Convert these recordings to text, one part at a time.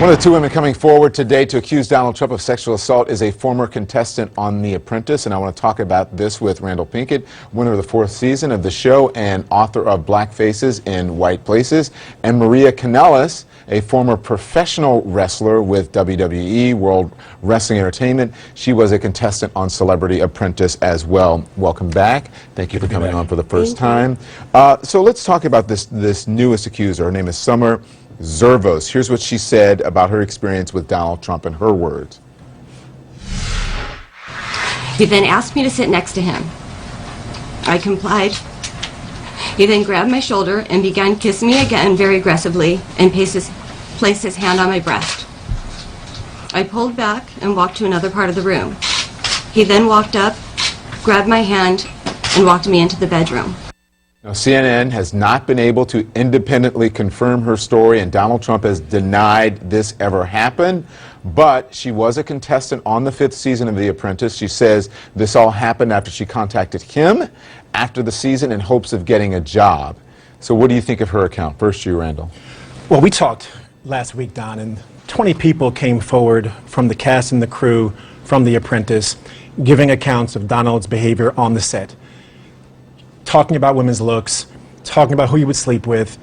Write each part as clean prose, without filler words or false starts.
One of the two women coming forward today to accuse Donald Trump of sexual assault is a former contestant on The Apprentice, and I want to talk about this with Randall Pinkett, winner of the 4th season of the show and author of Black Faces in White Places, and Maria Kanellis, a former professional wrestler with WWE, World Wrestling Entertainment. She was a contestant on Celebrity Apprentice as well. Welcome back. Thank you for coming on for the first time. So let's talk about this newest accuser. Her name is Summer Zervos. Here's what she said about her experience with Donald Trump in her words. He then asked me to sit next to him. I complied. He then grabbed my shoulder and began kissing me again very aggressively and placed his hand on my breast. I pulled back and walked to another part of the room. He then walked up, grabbed my hand, and walked me into the bedroom. Now, CNN has not been able to independently confirm her story, and Donald Trump has denied this ever happened. But she was a contestant on the 5th season of The Apprentice. She says this all happened after she contacted him after the season in hopes of getting a job. So what do you think of her account? First, you, Randall. Well, we talked last week, Don, and 20 people came forward from the cast and the crew from The Apprentice, giving accounts of Donald's behavior on the set. Talking about women's looks, talking about who you would sleep with.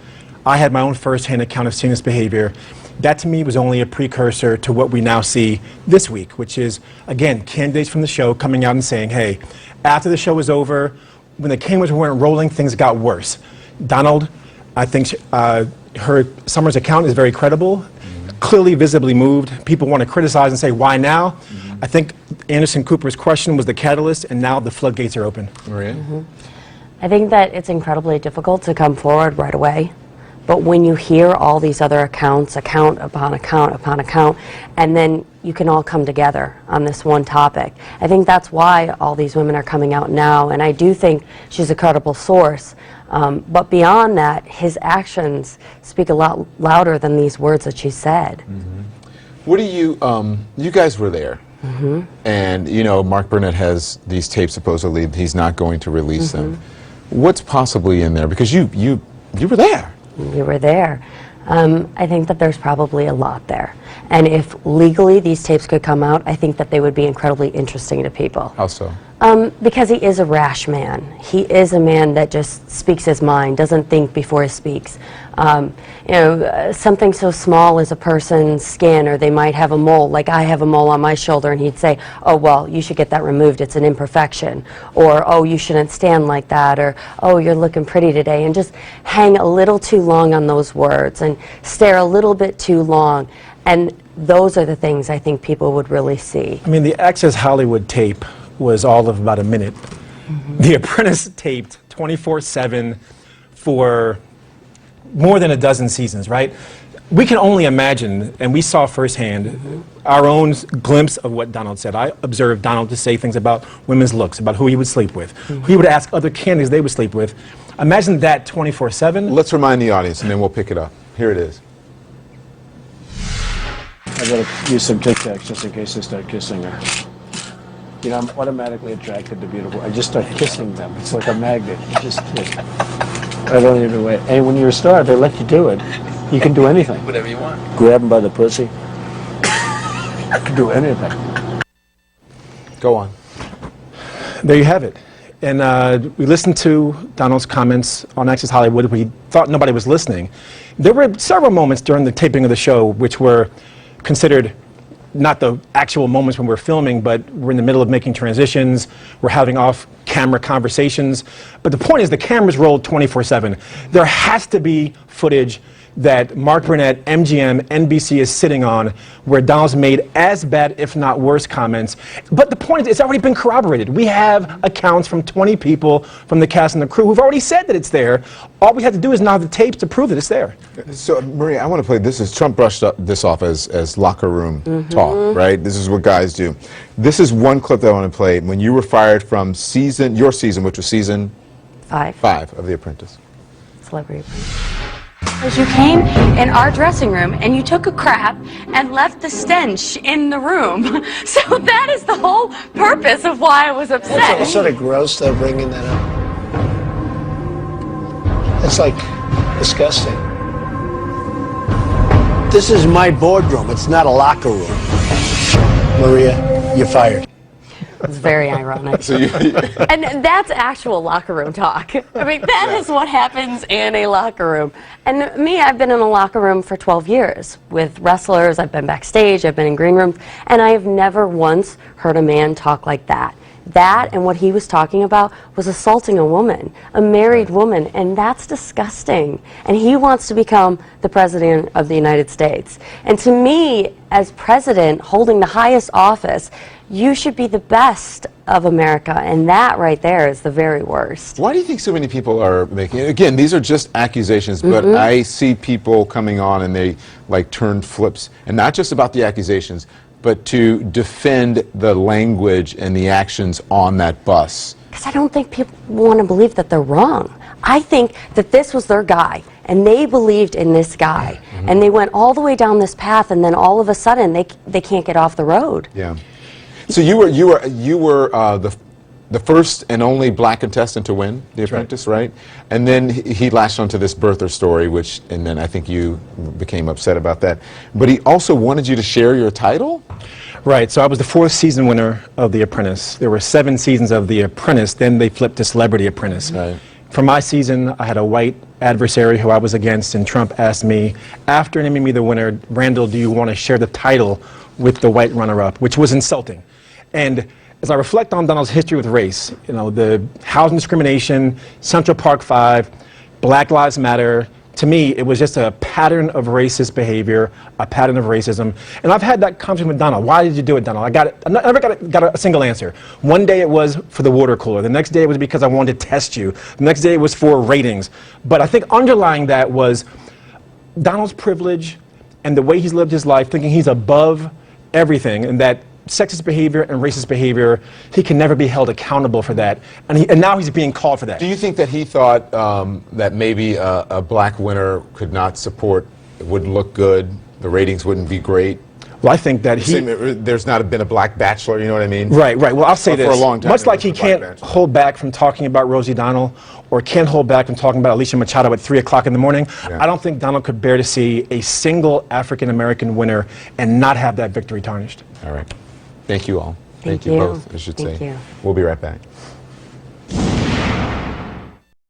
I had my own first-hand account of seeing this behavior. That to me was only a precursor to what we now see this week, which is, again, candidates from the show coming out and saying, hey, after the show was over, when the cameras weren't rolling, things got worse. Donald, I think Summer's account is very credible, clearly visibly moved. People want to criticize and say, why now? I think Anderson Cooper's question was the catalyst, and now the floodgates are open. Maria? I think that it's incredibly difficult to come forward right away. But when you hear all these other accounts, account upon account upon account, and then you can all come together on this one topic. I think that's why all these women are coming out now, and I do think she's a credible source. But beyond that, his actions speak a lot louder than these words that she said. What do you, you guys were there. And, you know, Mark Burnett has these tapes, supposedly he's not going to release them. What's possibly in there? Because you were there. You were there. I think that there's probably a lot there. And if legally these tapes could come out, I think that they would be incredibly interesting to people. How so? Because he is a rash man. He is a man that just speaks his mind, doesn't think before he speaks. You know, something so small as a person's skin, or they might have a mole, like I have a mole on my shoulder, and he'd say, oh, well, you should get that removed, it's an imperfection. Or, oh, you shouldn't stand like that, or, oh, you're looking pretty today, and just hang a little too long on those words and stare a little bit too long. And those are the things I think people would really see. I mean, the Access Hollywood tape was all of about a minute. The Apprentice taped 24/7 for more than a dozen seasons, right? We can only imagine, and we saw firsthand our own glimpse of what Donald said. I observed Donald to say things about women's looks, about who he would sleep with, who he would ask other candidates they would sleep with. Imagine that 24/7. Let's remind the audience, and then we'll pick it up. Here it is. I gotta use some Tic Tacs just in case I start kissing her. You know, I'm automatically attracted to beautiful. I just start kissing them. It's like a magnet. You just kiss. I don't even wait. And when you're a star, they let you do it. You can do anything. Whatever you want. Grab them by the pussy. You can do anything. Go on. There you have it. And we listened to Donald's comments on Access Hollywood. We thought nobody was listening. There were several moments during the taping of the show which were considered not the actual moments when we're filming, but we're in the middle of making transitions, we're having off-camera conversations. But the point is the cameras rolled 24/7. There has to be footage that Mark Burnett, MGM, NBC is sitting on where Donald's made as bad, if not worse, comments. But the point is, it's already been corroborated. We have accounts from 20 people from the cast and the crew who've already said that it's there. All we have to do is now have the tapes to prove that it's there. So, Maria, I want to play this. Trump brushed this off as locker room talk, right? This is what guys do. This is one clip that I want to play when you were fired from your season, which was season 5 of The Apprentice. Celebrity Apprentice. As you came in our dressing room and you took a crap and left the stench in the room. So that is the whole purpose of why I was upset. It's sort of gross, though, bringing that up. It's like disgusting. This is my boardroom. It's not a locker room. Maria, you're fired. It's very ironic. So you, And that's actual locker room talk. I mean, that is what happens in a locker room. And me, I've been in a locker room for 12 years with wrestlers. I've been backstage, I've been in green rooms, and I have never once heard a man talk like that. That and what he was talking about was assaulting a woman, a married woman, and that's disgusting. And he wants to become the president of the United States. And to me, as president, holding the highest office, you should be the best of America, and that right there is the very worst. why do you think so many people are making, again, these are just accusations, but I see people coming on and they like turn flips, and not just about the accusations, but to defend the language and the actions on that bus. Because I don't think people want to believe that they're wrong. I think that this was their guy, and they believed in this guy, and they went all the way down this path, and then all of a sudden they can't get off the road. Yeah. So you were the first and only black contestant to win The Apprentice, right? And then he latched onto this birther story, and then I think you became upset about that. But he also wanted you to share your title? Right, so I was the 4th season winner of The Apprentice. There were 7 seasons of The Apprentice, then they flipped to Celebrity Apprentice. Right. For my season, I had a white adversary who I was against, and Trump asked me, after naming me the winner, Randall, do you want to share the title with the white runner-up, which was insulting. And as I reflect on Donald's history with race, you know, the housing discrimination, Central Park 5, Black Lives Matter, to me, it was just a pattern of racist behavior, a pattern of racism. And I've had that conversation with Donald. Why did you do it, Donald? I never got a single answer. One day it was for the water cooler. The next day it was because I wanted to test you. The next day it was for ratings. But I think underlying that was Donald's privilege and the way he's lived his life, thinking he's above everything, and that sexist behavior and racist behavior, he can never be held accountable for that. And now he's being called for that. Do you think that he thought that maybe a black winner could not support, would look good, the ratings wouldn't be great? Well, I think that there's not been a black bachelor, you know what I mean? Right. Well, I'll say this. For a long time, much like he can't hold back from talking about Rosie O'Donnell, or can't hold back from talking about Alicia Machado at 3 o'clock in the morning, I don't think Donald could bear to see a single African-American winner and not have that victory tarnished. All right. Thank you all. Thank you you. both, I should Thank say. you. We'll be right back.